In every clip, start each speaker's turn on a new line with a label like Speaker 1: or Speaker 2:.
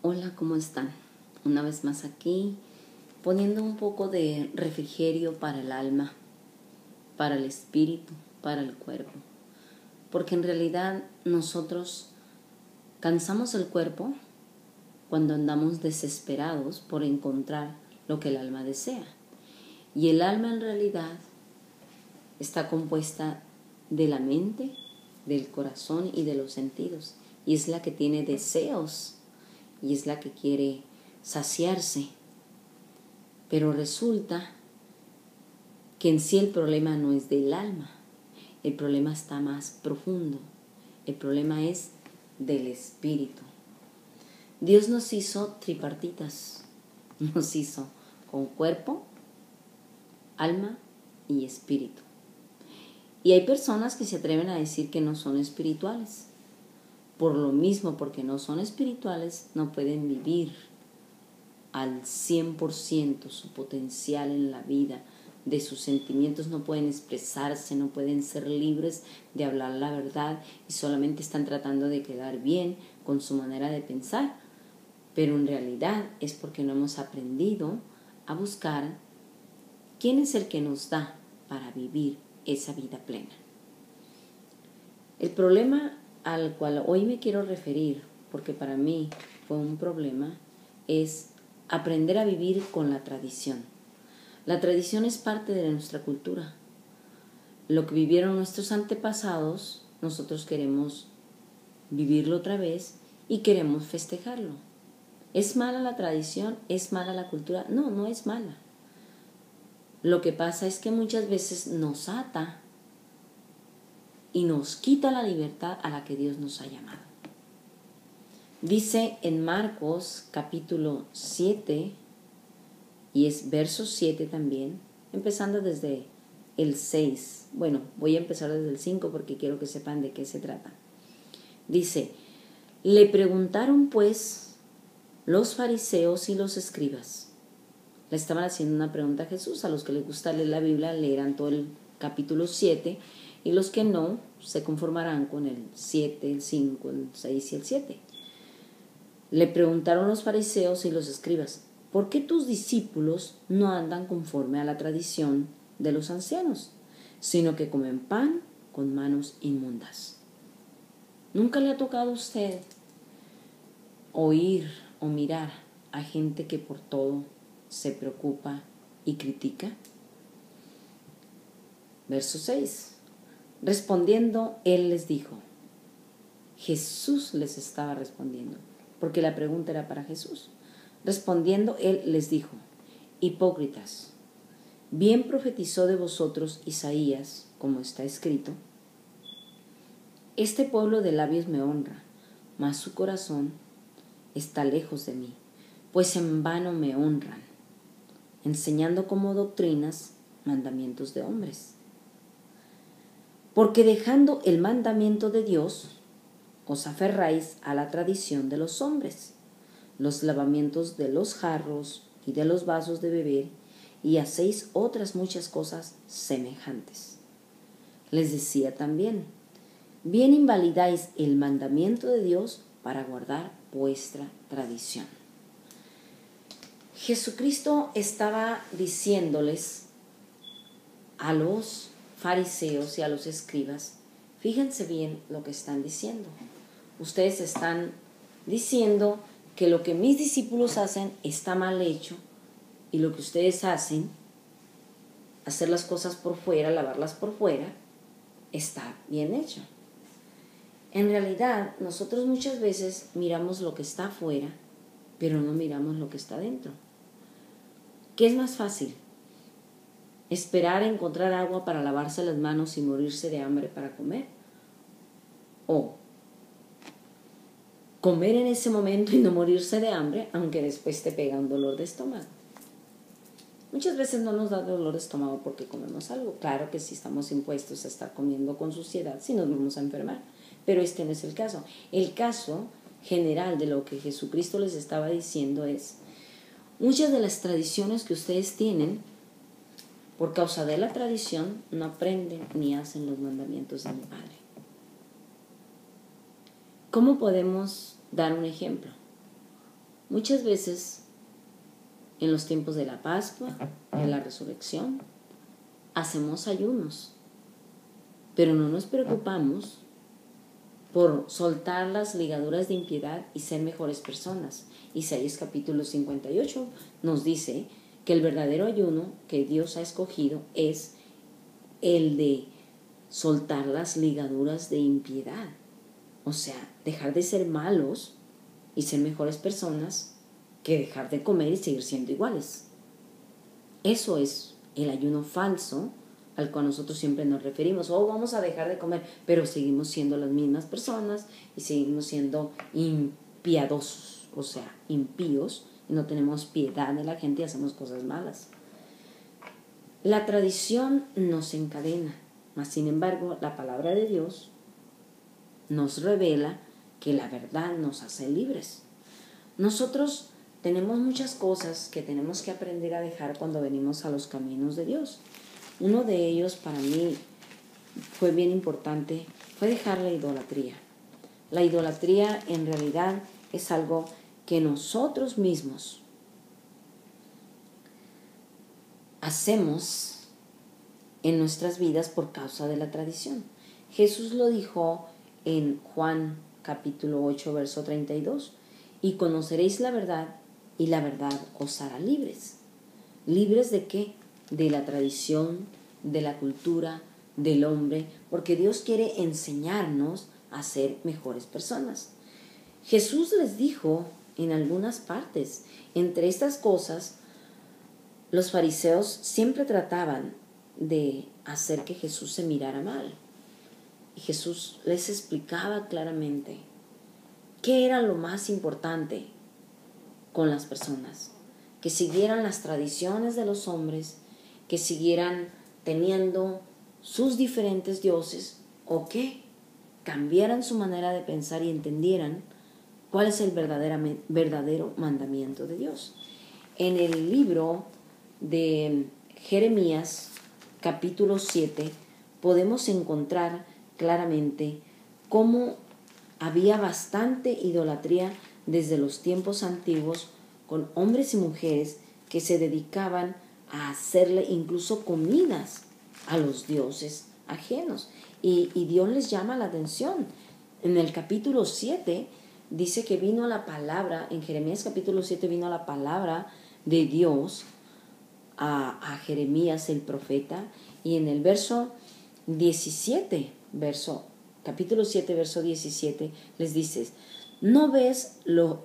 Speaker 1: Hola, ¿cómo están? Una vez más aquí, poniendo un poco de refrigerio para el alma, para el espíritu, para el cuerpo. Porque en realidad nosotros cansamos el cuerpo cuando andamos desesperados por encontrar lo que el alma desea. Y el alma en realidad está compuesta de la mente, del corazón y de los sentidos. Y es la que tiene deseos y es la que quiere saciarse. Pero resulta que en sí el problema no es del alma, el problema está más profundo, el problema es del espíritu. Dios nos hizo tripartitas, nos hizo con cuerpo, alma y espíritu. Y hay personas que se atreven a decir que no son espirituales. Por lo mismo, porque no son espirituales, no pueden vivir al 100% su potencial en la vida, de sus sentimientos no pueden expresarse, no pueden ser libres de hablar la verdad y solamente están tratando de quedar bien con su manera de pensar. Pero en realidad es porque no hemos aprendido a buscar quién es el que nos da para vivir esa vida plena. El problema al cual hoy me quiero referir, porque para mí fue un problema, es aprender a vivir con la tradición. La tradición es parte de nuestra cultura. Lo que vivieron nuestros antepasados, nosotros queremos vivirlo otra vez y queremos festejarlo. ¿Es mala la tradición? ¿Es mala la cultura? No, no es mala. Lo que pasa es que muchas veces nos ata y nos quita la libertad a la que Dios nos ha llamado. Dice en Marcos capítulo 7, y es verso 7 también, empezando desde el 6. Bueno, voy a empezar desde el 5 porque quiero que sepan de qué se trata. Dice, le preguntaron pues los fariseos y los escribas. Le estaban haciendo una pregunta a Jesús. A los que les gusta leer la Biblia leerán todo el capítulo 7 y los que no se conformarán con el 7, el 5, el 6 y el 7. Le preguntaron los fariseos y los escribas, ¿por qué tus discípulos no andan conforme a la tradición de los ancianos, sino que comen pan con manos inmundas? ¿Nunca le ha tocado a usted oír o mirar a gente que por todo se preocupa y critica? Verso 6. Respondiendo, él les dijo, Jesús les estaba respondiendo, porque la pregunta era para Jesús. Respondiendo, él les dijo, hipócritas, bien profetizó de vosotros Isaías, como está escrito, este pueblo de labios me honra, mas su corazón está lejos de mí, pues en vano me honran, enseñando como doctrinas mandamientos de hombres. Porque dejando el mandamiento de Dios, os aferráis a la tradición de los hombres, los lavamientos de los jarros y de los vasos de beber, y hacéis otras muchas cosas semejantes. Les decía también, bien invalidáis el mandamiento de Dios para guardar vuestra tradición. Jesucristo estaba diciéndoles a los fariseos y a los escribas, fíjense bien lo que están diciendo. Ustedes están diciendo que lo que mis discípulos hacen está mal hecho y lo que ustedes hacen, hacer las cosas por fuera, lavarlas por fuera, está bien hecho. En realidad, nosotros muchas veces miramos lo que está afuera, pero no miramos lo que está dentro. ¿Qué es más fácil? ¿Esperar a encontrar agua para lavarse las manos y morirse de hambre para comer? ¿O comer en ese momento y no morirse de hambre, aunque después te pega un dolor de estómago? Muchas veces no nos da dolor de estómago porque comemos algo. Claro que sí estamos impuestos a estar comiendo con suciedad, si nos vamos a enfermar. Pero este no es el caso. El caso general de lo que Jesucristo les estaba diciendo es, muchas de las tradiciones que ustedes tienen, por causa de la tradición, no aprenden ni hacen los mandamientos de mi Padre. ¿Cómo podemos dar un ejemplo? Muchas veces en los tiempos de la Pascua, de la Resurrección, hacemos ayunos, pero no nos preocupamos por soltar las ligaduras de impiedad y ser mejores personas. Isaías capítulo 58 nos dice que el verdadero ayuno que Dios ha escogido es el de soltar las ligaduras de impiedad. O sea, dejar de ser malos y ser mejores personas que dejar de comer y seguir siendo iguales. Eso es el ayuno falso al cual nosotros siempre nos referimos. Vamos a dejar de comer, pero seguimos siendo las mismas personas y seguimos siendo impiadosos, o sea, impíos, y no tenemos piedad de la gente y hacemos cosas malas. La tradición nos encadena, mas sin embargo la palabra de Dios nos revela que la verdad nos hace libres. Nosotros tenemos muchas cosas que tenemos que aprender a dejar cuando venimos a los caminos de Dios. Uno de ellos para mí fue bien importante, fue dejar la idolatría. La idolatría en realidad es algo que nosotros mismos hacemos en nuestras vidas por causa de la tradición. Jesús lo dijo en Juan capítulo 8, verso 32, y conoceréis la verdad, y la verdad os hará libres. ¿Libres de qué? De la tradición, de la cultura, del hombre, porque Dios quiere enseñarnos a ser mejores personas. Jesús les dijo en algunas partes, entre estas cosas, los fariseos siempre trataban de hacer que Jesús se mirara mal. Y Jesús les explicaba claramente qué era lo más importante con las personas, que siguieran las tradiciones de los hombres, que siguieran teniendo sus diferentes dioses, o que cambiaran su manera de pensar y entendieran cuál es el verdadero mandamiento de Dios. En el libro de Jeremías, capítulo 7, podemos encontrar claramente cómo había bastante idolatría desde los tiempos antiguos, con hombres y mujeres que se dedicaban a hacerle incluso comidas a los dioses ajenos. Y Dios les llama la atención. En el capítulo 7 dice que vino la palabra, en Jeremías capítulo 7 vino la palabra de Dios a Jeremías el profeta, y en el verso 17, capítulo 7, verso 17, les dice: ¿no ves lo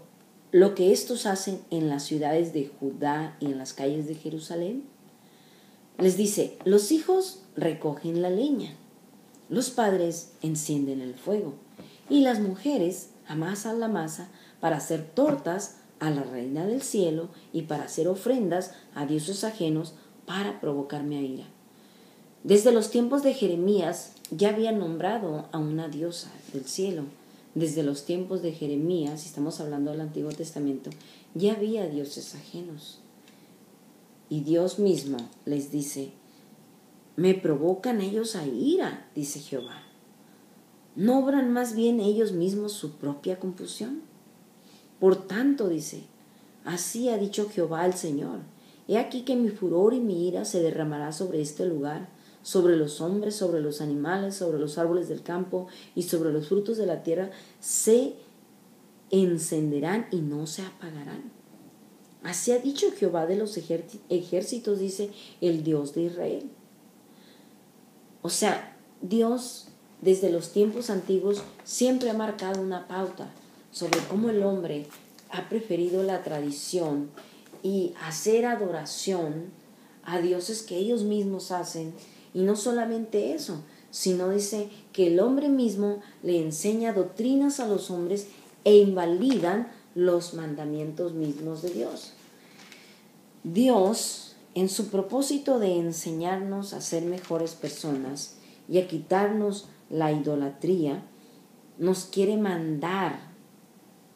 Speaker 1: que estos hacen en las ciudades de Judá y en las calles de Jerusalén? Les dice: los hijos recogen la leña, los padres encienden el fuego, y las mujeres amasan la masa para hacer tortas a la reina del cielo y para hacer ofrendas a dioses ajenos para provocarme a ira. Desde los tiempos de Jeremías ya habían nombrado a una diosa del cielo. Desde los tiempos de Jeremías, si estamos hablando del Antiguo Testamento, ya había dioses ajenos. Y Dios mismo les dice: me provocan ellos a ira, dice Jehová. ¿no obran más bien ellos mismos su propia confusión? Por tanto, dice, así ha dicho Jehová el Señor: he aquí que mi furor y mi ira se derramará sobre este lugar, sobre los hombres, sobre los animales, sobre los árboles del campo y sobre los frutos de la tierra, se encenderán y no se apagarán. Así ha dicho Jehová de los ejércitos, dice el Dios de Israel. O sea, Dios desde los tiempos antiguos siempre ha marcado una pauta sobre cómo el hombre ha preferido la tradición y hacer adoración a dioses que ellos mismos hacen. Y no solamente eso, sino dice que el hombre mismo le enseña doctrinas a los hombres e invalidan los mandamientos mismos de Dios. Dios, en su propósito de enseñarnos a ser mejores personas y a quitarnos la idolatría, nos quiere mandar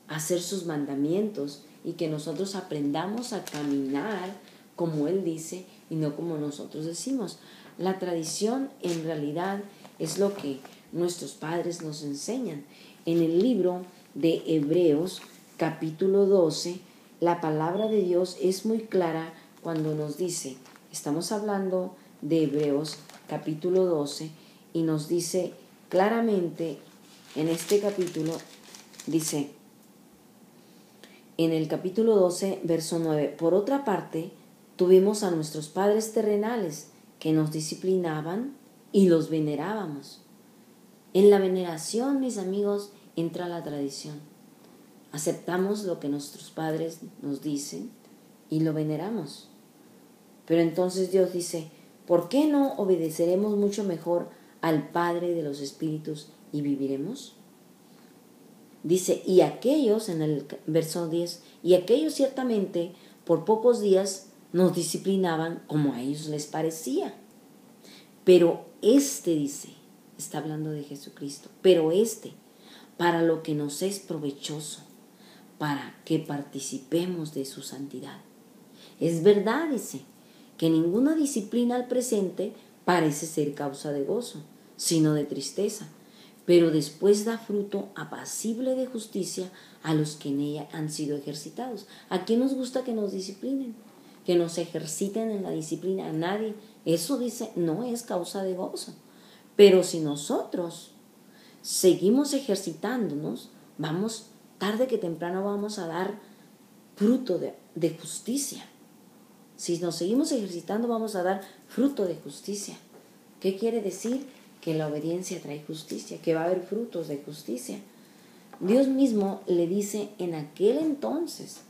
Speaker 1: a hacer sus mandamientos y que nosotros aprendamos a caminar como Él dice y no como nosotros decimos. La tradición en realidad es lo que nuestros padres nos enseñan. En el libro de Hebreos, capítulo 12, la palabra de Dios es muy clara cuando nos dice, estamos hablando de Hebreos capítulo 12, y nos dice claramente en este capítulo, dice, en el capítulo 12, verso 9, por otra parte, tuvimos a nuestros padres terrenales que nos disciplinaban y los venerábamos. En la veneración, mis amigos, entra la tradición. Aceptamos lo que nuestros padres nos dicen y lo veneramos. Pero entonces Dios dice, ¿por qué no obedeceremos mucho mejor al Padre de los Espíritus y viviremos? Dice, y aquellos, en el verso 10, y aquellos ciertamente por pocos días nos disciplinaban como a ellos les parecía. Pero dice, está hablando de Jesucristo, pero para lo que nos es provechoso, para que participemos de su santidad. Es verdad, dice, que ninguna disciplina al presente parece ser causa de gozo, sino de tristeza, pero después da fruto apacible de justicia a los que en ella han sido ejercitados. ¿A quién nos gusta que nos disciplinen? Que nos ejerciten en la disciplina. A nadie. Eso dice, no es causa de gozo. Pero si nosotros seguimos ejercitándonos, tarde que temprano vamos a dar fruto de justicia. Si nos seguimos ejercitando, vamos a dar fruto de justicia. ¿Qué quiere decir? Que la obediencia trae justicia, que va a haber frutos de justicia. Dios mismo le dice en aquel entonces,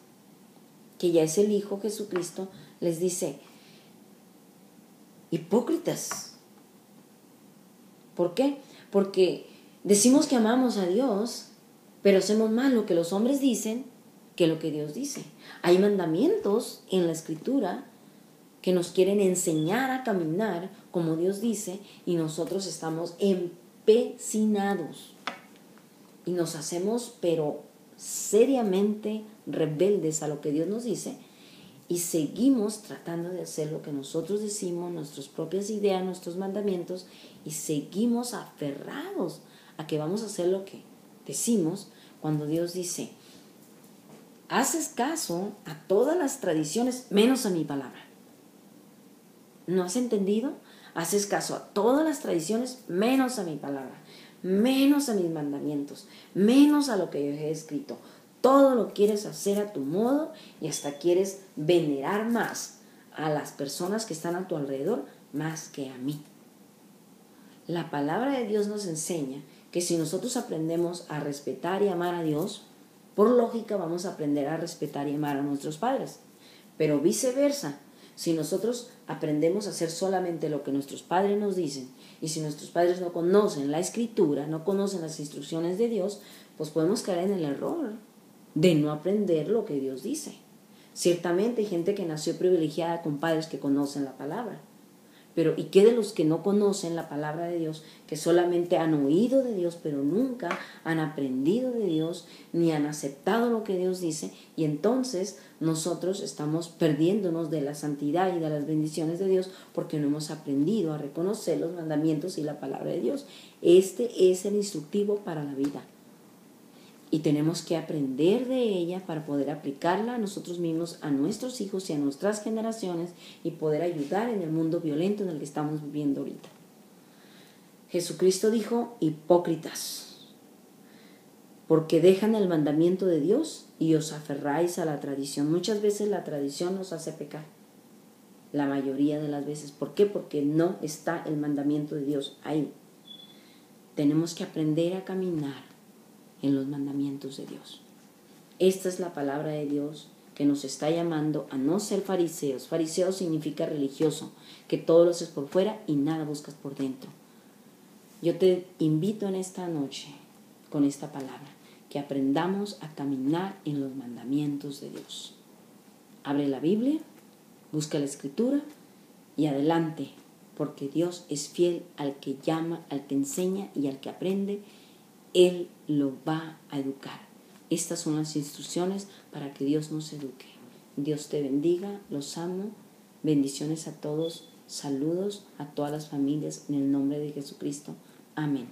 Speaker 1: que ya es el Hijo Jesucristo, les dice, hipócritas. ¿Por qué? Porque decimos que amamos a Dios, pero hacemos más lo que los hombres dicen que lo que Dios dice. Hay mandamientos en la Escritura que nos quieren enseñar a caminar como Dios dice, y nosotros estamos empecinados y nos hacemos pero seriamente rebeldes a lo que Dios nos dice, y seguimos tratando de hacer lo que nosotros decimos, nuestras propias ideas, nuestros mandamientos, y seguimos aferrados a que vamos a hacer lo que decimos, cuando Dios dice, haces caso a todas las tradiciones menos a mi palabra. ¿No has entendido? Haces caso a todas las tradiciones menos a mi palabra, menos a mis mandamientos, menos a lo que yo he escrito. Todo lo quieres hacer a tu modo y hasta quieres venerar más a las personas que están a tu alrededor más que a mí. La palabra de Dios nos enseña que si nosotros aprendemos a respetar y amar a Dios, por lógica vamos a aprender a respetar y amar a nuestros padres. Pero viceversa, si nosotros aprendemos a hacer solamente lo que nuestros padres nos dicen, y si nuestros padres no conocen la Escritura, no conocen las instrucciones de Dios, pues podemos caer en el error de no aprender lo que Dios dice. Ciertamente hay gente que nació privilegiada con padres que conocen la palabra. Pero ¿y qué de los que no conocen la palabra de Dios, que solamente han oído de Dios, pero nunca han aprendido de Dios, ni han aceptado lo que Dios dice? Y entonces nosotros estamos perdiéndonos de la santidad y de las bendiciones de Dios porque no hemos aprendido a reconocer los mandamientos y la palabra de Dios. Este es el instructivo para la vida. Y tenemos que aprender de ella para poder aplicarla a nosotros mismos, a nuestros hijos y a nuestras generaciones, y poder ayudar en el mundo violento en el que estamos viviendo ahorita. Jesucristo dijo, hipócritas, porque dejan el mandamiento de Dios y os aferráis a la tradición. Muchas veces la tradición nos hace pecar, la mayoría de las veces. ¿Por qué? Porque no está el mandamiento de Dios ahí. Tenemos que aprender a caminar en los mandamientos de Dios. Esta es la palabra de Dios que nos está llamando a no ser fariseos. Fariseo significa religioso, que todo lo haces por fuera y nada buscas por dentro. Yo te invito en esta noche con esta palabra, que aprendamos a caminar en los mandamientos de Dios. Abre la Biblia, busca la Escritura y adelante, porque Dios es fiel al que llama, al que enseña y al que aprende. Él lo va a educar. Estas son las instrucciones para que Dios nos eduque. Dios te bendiga, los amo. Bendiciones a todos, saludos a todas las familias en el nombre de Jesucristo. Amén.